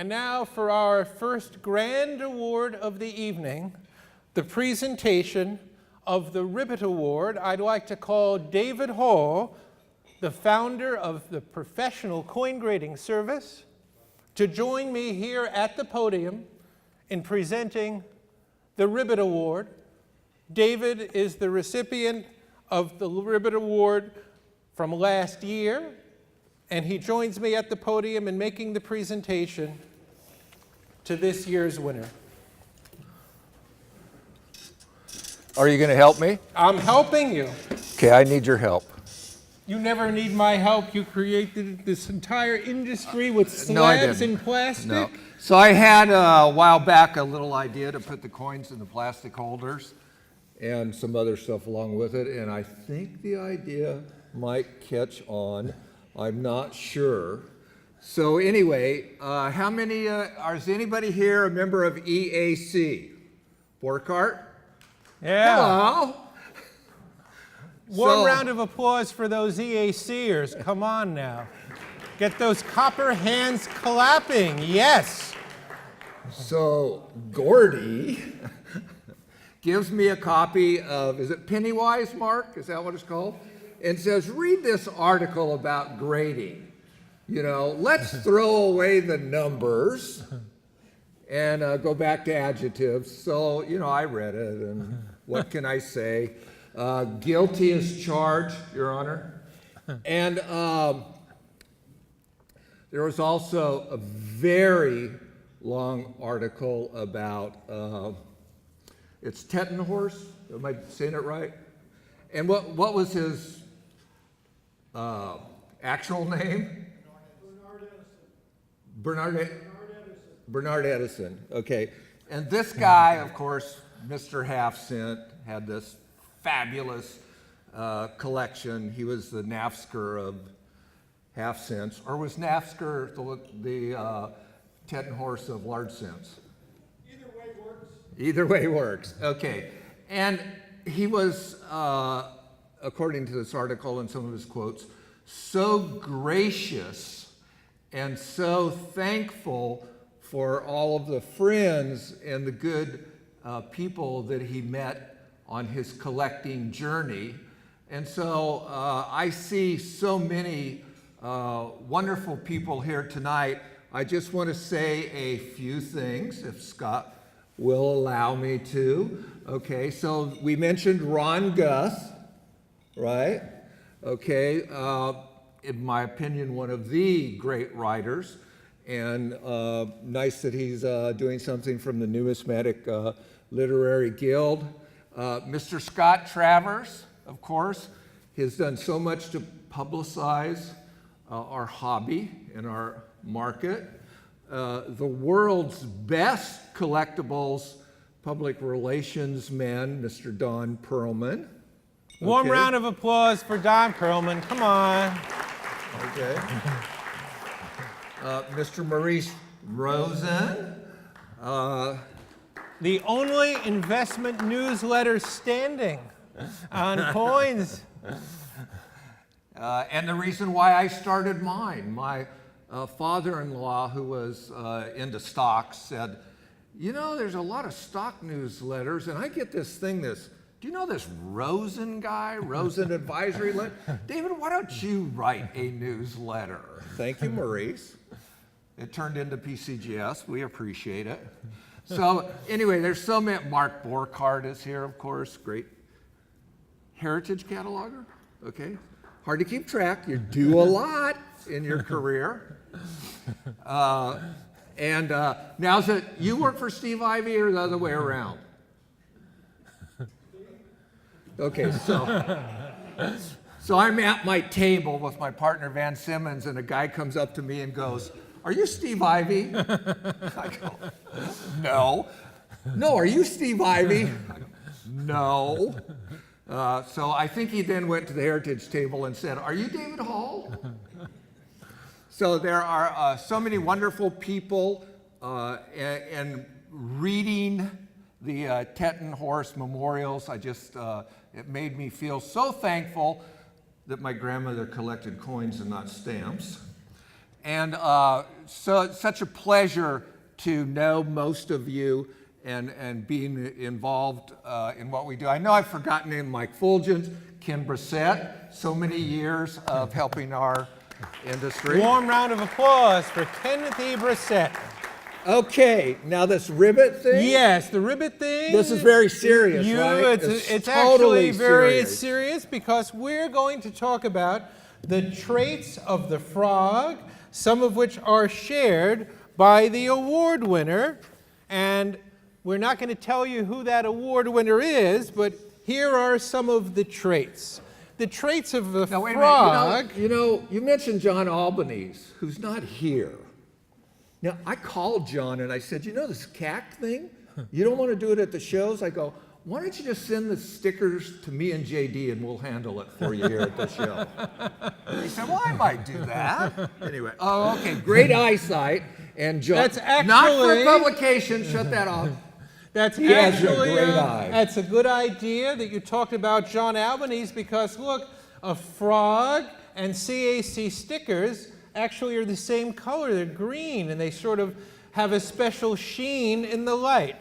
And now for our first grand award of the evening, the presentation of the Ribbit Award. I'd like to call David Hall, the founder of the Professional Coin Grading Service, to join me here at the podium in presenting the Ribbit Award. David is the recipient of the Ribbit Award from last year, and he joins me at the podium in making the presentation to this year's winner. Are you going to help me? I'm helping you. Okay, I need your help. You never need my help. You created this entire industry with slabs and plastic. No. So I had a while back a little idea to put the coins in the plastic holders and some other stuff along with it, and I think the idea might catch on. I'm not sure. So anyway, how many, is anybody here a member of EAC? Borkart? Yeah. Hello. One round of applause for those EACers. Come on now. Get those copper hands clapping. Yes. So Gordy gives me a copy of, is it Pennywise, Mark? Is that what it's called? And says, read this article about grading. You know, let's throw away the numbers and go back to adjectives. So, you know, I read it, and what can I say? Guilty as charged, Your Honor. And there was also a very long article about, it's Tettenhorst, am I saying it right? And what was his actual name? Bernard Edison, okay. And this guy, of course, Mr. Half Cent, had this fabulous collection. He was the Nafsker of half cents, or was Nafsker the Tettenhorst of large cents? Either way works. Either way works, okay. And he was, according to this article and some of his quotes, so gracious and so thankful for all of the friends and the good people that he met on his collecting journey. And so I see so many wonderful people here tonight. I just want to say a few things, if Scott will allow me to. Okay, so we mentioned Ron Guth, right? Okay, in my opinion, one of the great writers, and nice that he's doing something from the Numismatic Literary Guild. Mr. Scott Travers, of course, has done so much to publicize our hobby and our market. The world's best collectibles public relations man, Mr. Don Perlman. Warm round of applause for Don Perlman. Come on. Okay. Mr. Maurice Rosen. The only investment newsletter standing on coins. And the reason why I started mine, my father-in-law, who was into stocks, said, you know, there's a lot of stock newsletters, and I get this thing, do you know this Rosen guy, Rosen Advisory? David, why don't you write a newsletter? Thank you, Maurice. It turned into PCGS. We appreciate it. So anyway, there's so many. Mark Borkart is here, of course, great heritage cataloger. Okay, hard to keep track. You do a lot in your career. And now, is it you work for Steve Ivey or the other way around? Okay, so I'm at my table with my partner Van Simmons, and a guy comes up to me and goes, "Are you Steve Ivey?" I go, "No." "No, are you Steve Ivey?" I go, "No." So I think he then went to the heritage table and said, "Are you David Hall?" So there are so many wonderful people, and reading the Tettenhorst memorials, it made me feel so thankful that my grandmother collected coins and not stamps. And so it's such a pleasure to know most of you and being involved in what we do. I know I've forgotten names Mike Fulgens, Ken Brissett, so many years of helping our industry. Warm round of applause for Kenneth Brissett. Okay, now this Ribbit thing? Yes, the Ribbit thing. This is very serious, right? It's totally actually very serious. serious because we're going to talk about the traits of the frog, some of which are shared by the award winner. And we're not going to tell you who that award winner is, but here are some of the traits. The traits of the Now, wait frog. a minute. You mentioned John Albanese, who's not here. Now, I called John and I said, this CAC thing? You don't want to do it at the shows? I go, why don't you just send the stickers to me and JD and we'll handle it for you here at the show? He said, well, I might do that. Anyway, okay, great eyesight. And John, That's actually, not for publication, shut that off. That's He has a actually great eye. That's a good idea that you talked about John Albanese because look, a frog and CAC stickers actually are the same color. They're green and they sort of have a special sheen in the light.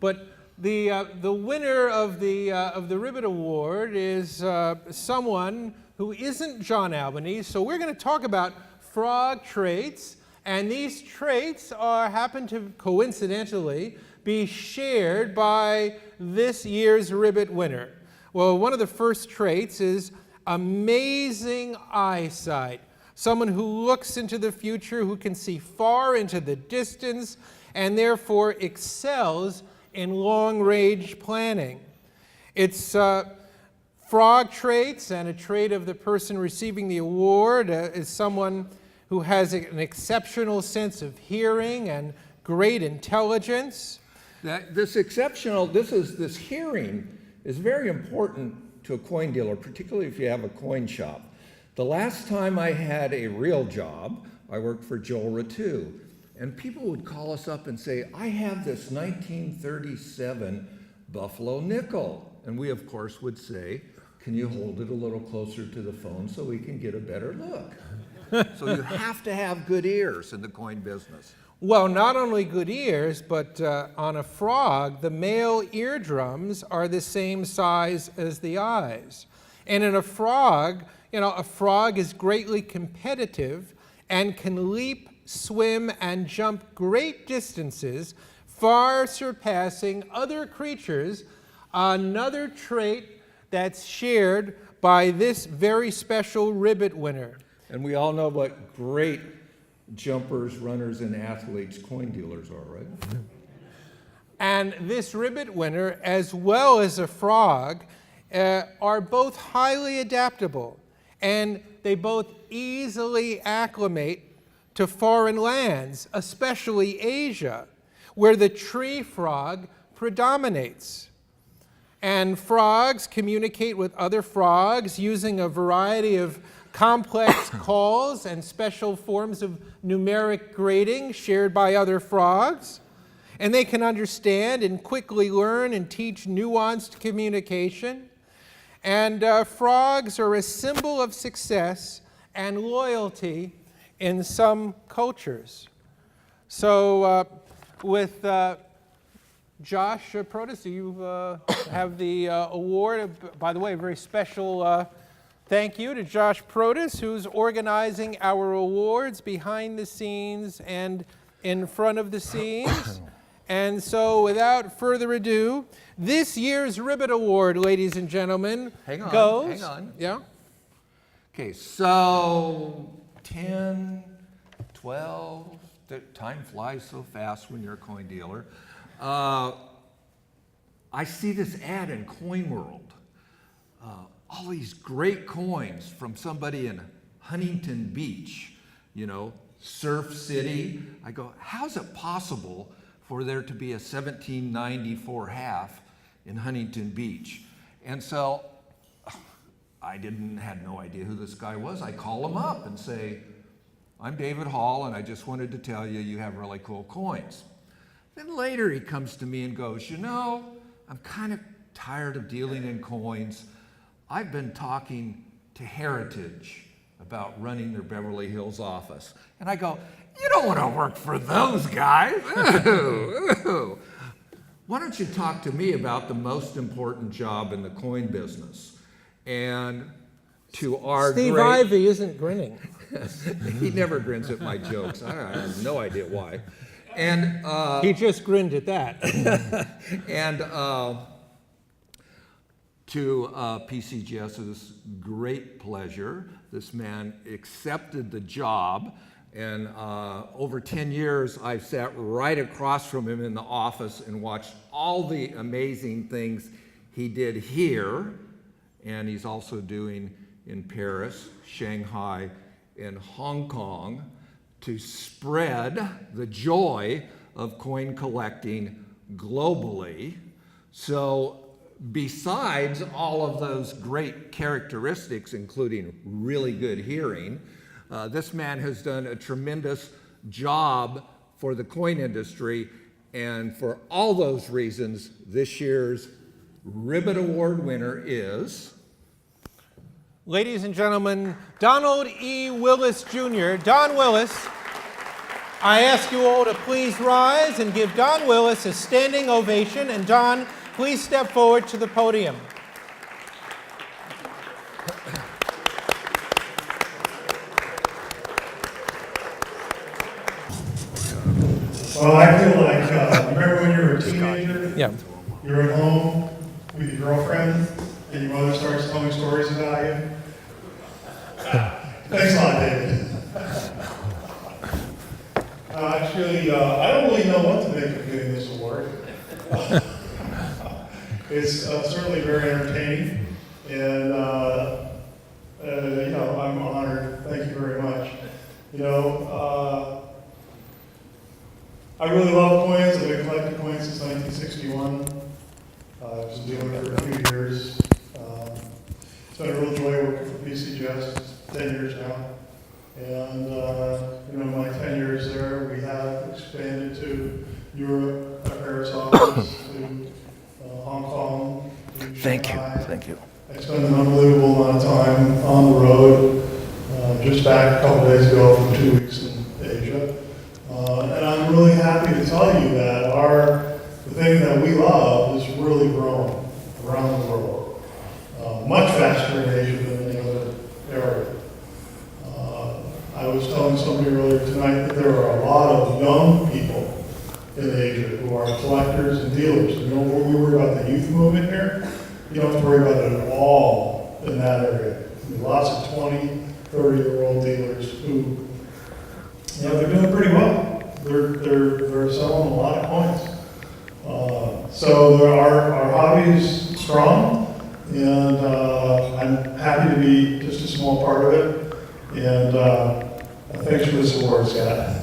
But the winner of the Ribbit Award is someone who isn't John Albanese. So we're going to talk about frog traits, and these traits happen to coincidentally be shared by this year's Ribbit winner. Well, one of the first traits is amazing eyesight. Someone who looks into the future, who can see far into the distance, and therefore excels in long-range planning. It's frog traits, and a trait of the person receiving the award is someone who has an exceptional sense of hearing and great intelligence. This hearing is very important to a coin dealer, particularly if you have a coin shop. The last time I had a real job, I worked for Joel Ratu, and people would call us up and say, I have this 1937 Buffalo nickel. And we, of course, would say, can you hold it a little closer to the phone so we can get a better look? So you have to have good ears in the coin business. Well, not only good ears, but on a frog, the male eardrums are the same size as the eyes. And in a frog, a frog is greatly competitive and can leap, swim, and jump great distances, far surpassing other creatures, another trait that's shared by this very special Ribbit winner. And we all know what great jumpers, runners, and athletes coin dealers are, right? And this Ribbit winner, as well as a frog, are both highly adaptable, and they both easily acclimate to foreign lands, especially Asia, where the tree frog predominates. And frogs communicate with other frogs using a variety of complex calls and special forms of numeric grading shared by other frogs. And they can understand and quickly learn and teach nuanced communication. And frogs are a symbol of success and loyalty in some cultures. So with Josh Protas, you have the award. By the way, a very special thank you to Josh Protas, who's organizing our awards behind the scenes and in front of the scenes. And so without further ado, this year's Ribbit Award, ladies and gentlemen, goes... Hang on. Yeah? Okay, so 10, 12, time flies so fast when you're a coin dealer. I see this ad in Coin World. All these great coins from somebody in Huntington Beach, Surf City. I go, how's it possible for there to be a 1794 half in Huntington Beach? And so I had no idea who this guy was. I call him up and say, I'm David Hall, and I just wanted to tell you, you have really cool coins. Then later he comes to me and goes, I'm kind of tired of dealing in coins. I've been talking to Heritage, about running their Beverly Hills office. And I go, you don't want to work for those guys. Ooh, ooh. Why don't you talk to me about the most important job in the coin business? And to our Steve great... Ivey isn't grinning. He never grins at my jokes. I have no idea why. And He just grinned at that. and to PCGS's great pleasure, this man accepted the job. And over 10 years, I've sat right across from him in the office and watched all the amazing things he did here. And he's also doing in Paris, Shanghai, and Hong Kong to spread the joy of coin collecting globally. So besides all of those great characteristics, including really good hearing, this man has done a tremendous job for the coin industry, and for all those reasons, this year's Ribbit Award winner is... Ladies and gentlemen, Donald E. Willis Jr. Don Willis, I ask you all to please rise and give Don Willis a standing ovation. And Don, please step forward to the podium. Well, I feel like, remember when you were a teenager? Yeah. You're at home with your girlfriend, and your mother starts telling stories about you? Thanks a lot, David. Actually, I don't really know what to make of getting this award. It's certainly very entertaining, and you know, I'm honored. Thank you very much. You know, I really love coins. I've been collecting coins since 1961. I was doing it for a few years. It's been a real joy working for PCGS. It's 10 years now. And, you know, my 10 years there, we have expanded to Europe, our Paris office, to Hong Kong, to Shanghai. Thank you. I spent an unbelievable amount of time on the road. Just back a couple days ago for 2 weeks in Asia. And I'm really happy to tell you that the thing that we love is really growing around the world. Much faster in Asia than any other area. I was telling somebody earlier tonight that there are a lot of young people in Asia who are collectors and dealers. You know, we worry about the youth movement here. You don't have to worry about it at all in that area. Lots of 20, 30-year-old dealers who, you know, they're doing pretty well. They're selling a lot of coins. So our hobby is strong, and I'm happy to be just a small part of it. And thanks for this award, Scott.